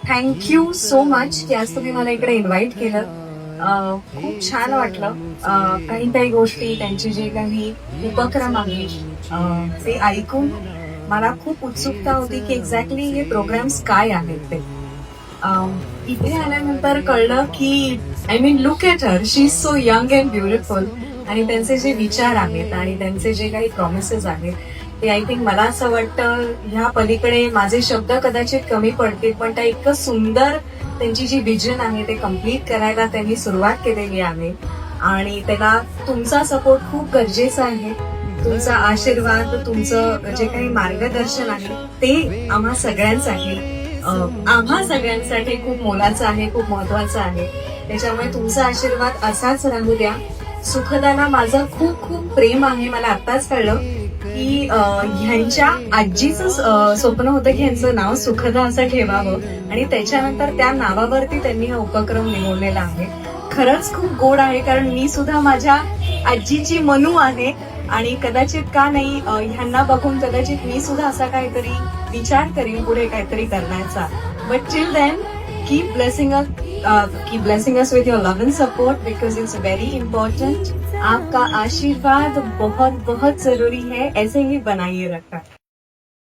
Thank you so much की आज तुम्ही मला इकडे इन्व्हाइट केलं. खूप छान वाटलं. काही काही गोष्टी त्यांचे जे काही उपक्रम आहेत ते ऐकून मला खूप उत्सुकता होती की एक्झॅक्टली हे प्रोग्राम्स काय आहेत ते. इथे आल्यानंतर कळलं की I mean look at her, she is so young and beautiful. आणि त्यांचे जे विचार आहेत आणि त्यांचे जे काही प्रॉमिसेस आहेत ते आय थिंक मला असं वाटतं ह्या पलीकडे माझे शब्द कदाचित कमी पडतील, पण त्या इतकं सुंदर त्यांची जी विजन आहे ते कम्प्लीट करायला त्यांनी सुरुवात केलेली आहे. आणि त्याला तुमचा सपोर्ट खूप गरजेचा आहे. तुमचा आशीर्वाद, तुमचं जे काही मार्गदर्शन आहे ते आम्हा सगळ्यांसाठी खूप मोलाचं आहे, खूप महत्वाचं आहे. त्याच्यामुळे तुमचा आशीर्वाद असाच राहू द्या. सुखदाला माझं खूप खूप प्रेम आहे. मला आत्ताच कळलं की ह्यांच्या आजीचं स्वप्न होतं की ह्यांचं नाव सुखदा असं ठेवावं आणि त्याच्यानंतर त्या नावावरती त्यांनी हा उपक्रम निवडलेला आहे. खरंच खूप गोड आहे, कारण मी सुद्धा माझ्या आजीची मनू आहे आणि कदाचित का नाही ह्यांना बघून कदाचित मी सुद्धा असा काहीतरी विचार करीन पुढे काहीतरी करण्याचा. But till then keep blessing us with your love and support because it's very important. आपका आशीर्वाद बहुत बहुत जरूरी है, ऐसे ही बनाइए रखना.